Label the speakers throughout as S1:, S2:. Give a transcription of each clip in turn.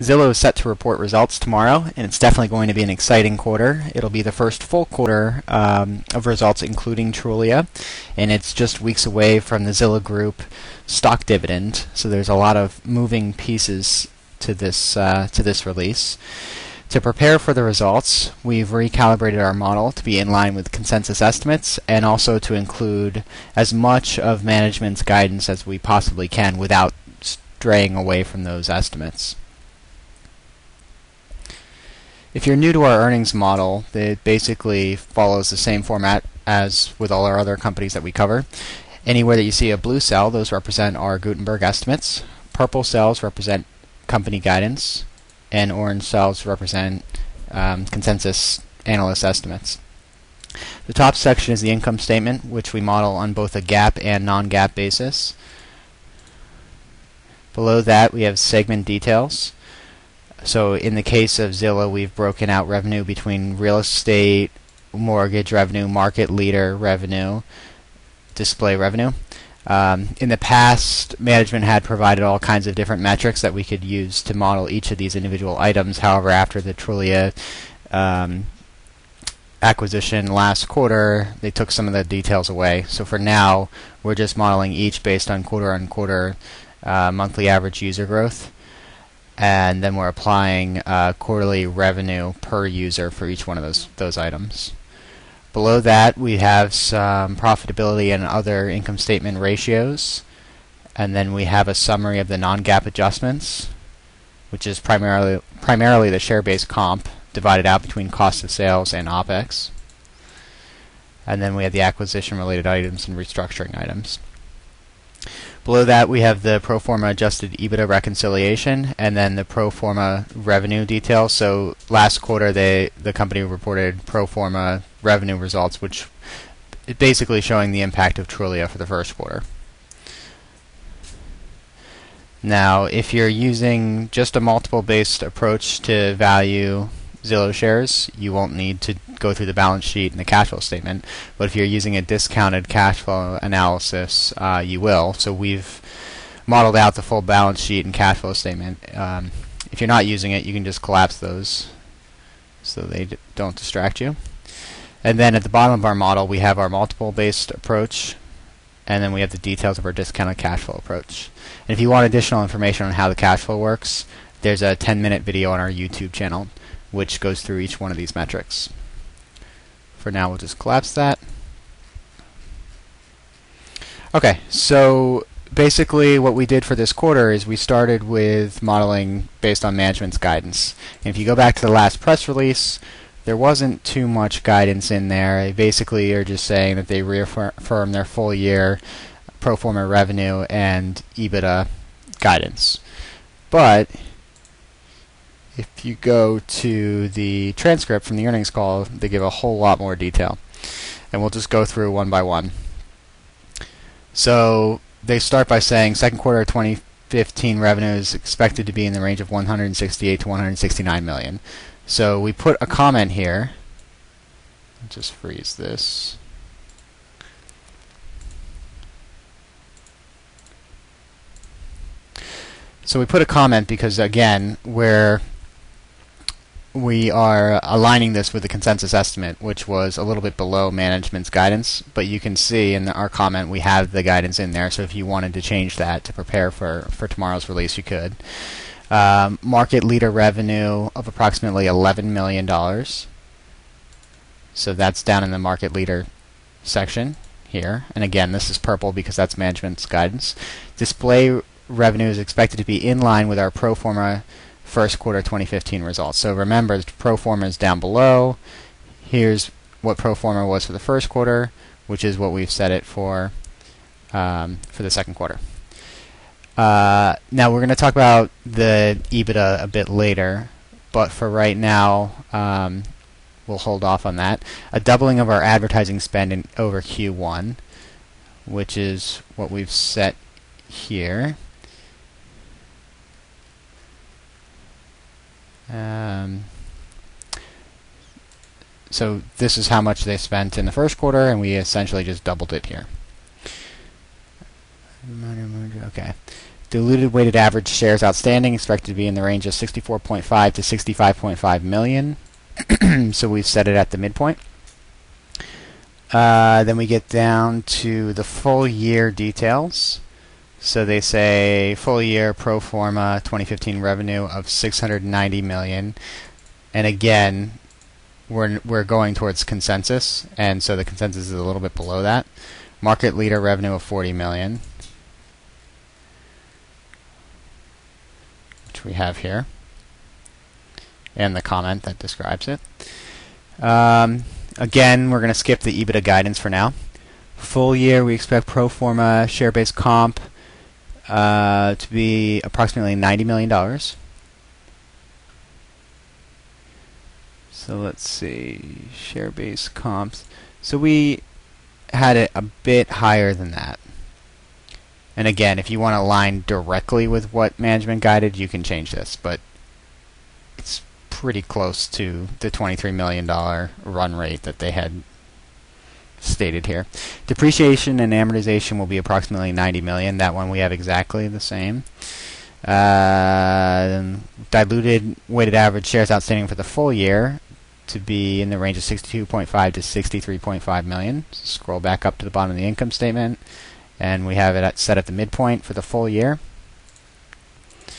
S1: Zillow is set to report results tomorrow, and it's definitely going to be an exciting quarter. It'll be the first full quarter of results including Trulia, and it's just weeks away from the Zillow Group stock dividend, so there's a lot of moving pieces to this release. To prepare for the results, we've recalibrated our model to be in line with consensus estimates and also to include as much of management's guidance as we possibly can without straying away from those estimates. If you're new to our earnings model, it basically follows the same format as with all our other companies that we cover. Anywhere that you see a blue cell, those represent our Gutenberg estimates. Purple cells represent company guidance, and orange cells represent consensus analyst estimates. The top section is the income statement, which we model on both a GAAP and non-GAAP basis. Below that, we have segment details. So in the case of Zillow, we've broken out revenue between real estate, mortgage revenue, market leader revenue, display revenue. In the past, management had provided all kinds of different metrics that we could use to model each of these individual items. However, after the Trulia acquisition last quarter, they took some of the details away. So for now, we're just modeling each based on quarter-on-quarter monthly average user growth. And then we're applying quarterly revenue per user for each one of those items. Below that, we have some profitability and other income statement ratios. And then we have a summary of the non-GAAP adjustments, which is primarily the share-based comp divided out between cost of sales and OPEX. And then we have the acquisition-related items and restructuring items. Below that, we have the pro forma adjusted EBITDA reconciliation and then the pro forma revenue details. So last quarter, the company reported pro forma revenue results, which is basically showing the impact of Trulia for the first quarter. Now, if you're using just a multiple-based approach to value Zillow shares, you won't need to go through the balance sheet and the cash flow statement. But if you're using a discounted cash flow analysis, you will. So we've modeled out the full balance sheet and cash flow statement. If you're not using it, you can just collapse those so they don't distract you. And then at the bottom of our model, we have our multiple-based approach, and then we have the details of our discounted cash flow approach. And if you want additional information on how the cash flow works, there's a 10-minute video on our YouTube channel which goes through each one of these metrics. For now, we'll just collapse that. Okay, so basically what we did for this quarter is we started with modeling based on management's guidance. And if you go back to the last press release, there wasn't too much guidance in there. They basically are just saying that they reaffirm their full year pro forma revenue and EBITDA guidance. But if you go to the transcript from the earnings call, they give a whole lot more detail. And we'll just go through one by one. So they start by saying second quarter of 2015 revenue is expected to be in the range of 168 to 169 million. So we put a comment here. I'll just freeze this. So we put a comment because, again, we are aligning this with the consensus estimate, which was a little bit below management's guidance. But you can see in our comment we have the guidance in there, so if you wanted to change that to prepare for tomorrow's release, you could. Market leader revenue of approximately $11 million. So that's down in the market leader section here. And again, this is purple because that's management's guidance. Display revenue is expected to be in line with our pro forma first quarter 2015 results. So remember, the pro forma is down below. Here's what pro forma was for the first quarter, which is what we've set it for the second quarter. Now we're going to talk about the EBITDA a bit later, but for right now, we'll hold off on that. A doubling of our advertising spend over Q1, which is what we've set here. So this is how much they spent in the first quarter, and we essentially just doubled it here. Okay. Diluted weighted average shares outstanding expected to be in the range of 64.5 to 65.5 million. So we've set it at the midpoint. Then we get down to the full year details. So they say full year pro forma 2015 revenue of 690 million. And again, we're going towards consensus, and so the consensus is a little bit below that. Market leader revenue of 40 million, which we have here, and the comment that describes it. Again, we're going to skip the EBITDA guidance for now. Full year, we expect pro forma share-based comp to be approximately $90 million. So let's see, share-based comps. So we had it a bit higher than that. And again, if you want to align directly with what management guided, you can change this, but it's pretty close to the $23 million run rate that they had stated here. Depreciation and amortization will be approximately $90 million. That one we have exactly the same. Diluted weighted average shares outstanding for the full year to be in the range of 62.5 to 63.5 million. Scroll back up to the bottom of the income statement, and we have it set at the midpoint for the full year. Let's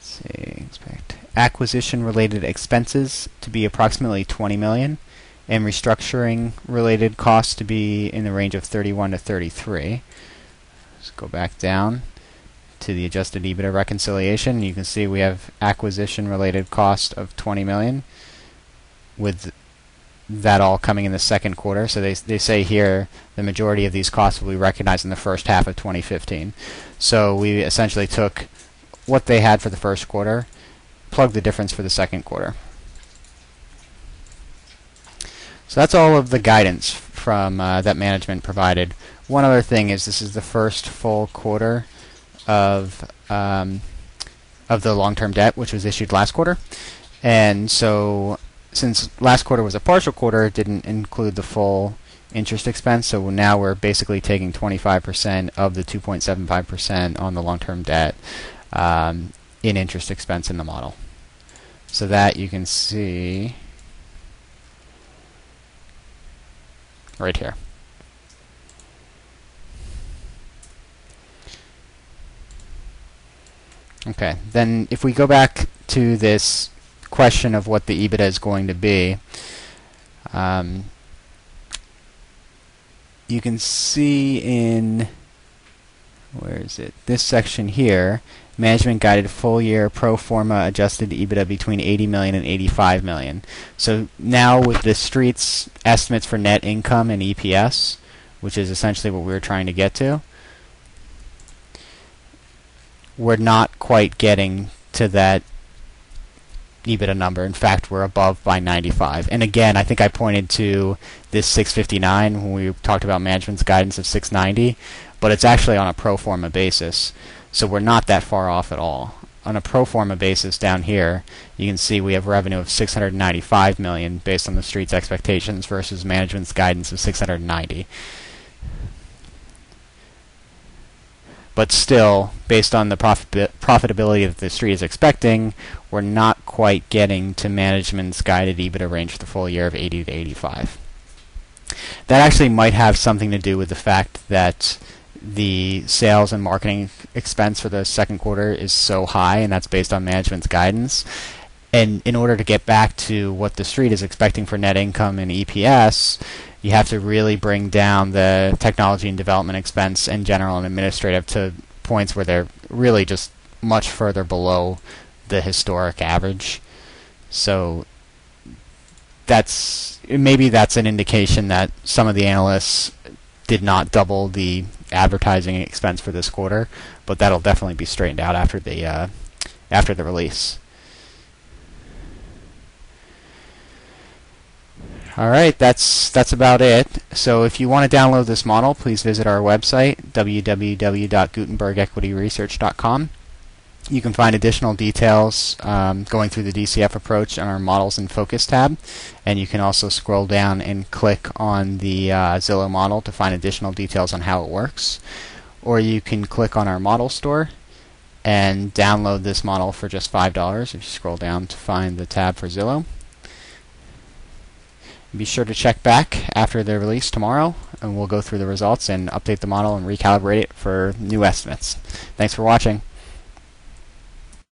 S1: see, expect acquisition-related expenses to be approximately 20 million, and restructuring-related costs to be in the range of 31 to 33. Let's go back down to the adjusted EBITDA reconciliation. You can see we have acquisition-related cost of 20 million. With that all coming in the second quarter. So they say here the majority of these costs will be recognized in the first half of 2015. So we essentially took what they had for the first quarter, plugged the difference for the second quarter. So that's all of the guidance from that management provided. One other thing is this is the first full quarter of the long-term debt, which was issued last quarter. And so since last quarter was a partial quarter, it didn't include the full interest expense, so now we're basically taking 25% of the 2.75% on the long-term debt in interest expense in the model. So that you can see right here. Okay, then if we go back to this question of what the EBITDA is going to be, you can see in, where is it, this section here, management guided full year pro forma adjusted EBITDA between 80 million and 85 million. So now with the street's estimates for net income and EPS, which is essentially what we were trying to get to, we're not quite getting to that EBITDA number. In fact, we're above by 95. And again, I think I pointed to this 659 when we talked about management's guidance of 690, but it's actually on a pro forma basis. So we're not that far off at all. On a pro forma basis down here, you can see we have revenue of 695 million based on the street's expectations versus management's guidance of 690. But still, based on the profitability that the street is expecting, we're not quite getting to management's guided EBITDA range for the full year of 80 to 85. That actually might have something to do with the fact that the sales and marketing expense for the second quarter is so high, and that's based on management's guidance. And in order to get back to what the street is expecting for net income and EPS, you have to really bring down the technology and development expense and general and administrative to points where they're really just much further below the historic average. So maybe that's an indication that some of the analysts did not double the advertising expense for this quarter, but that'll definitely be straightened out after the release. All right, that's about it. So if you want to download this model, please visit our website, www.gutenbergequityresearch.com. You can find additional details going through the DCF approach on our Models and Focus tab, and you can also scroll down and click on the Zillow model to find additional details on how it works. or you can click on our model store and download this model for just $5 if you scroll down to find the tab for Zillow. Be sure to check back after the release tomorrow, and we'll go through the results and update the model and recalibrate it for new estimates. Thanks for watching.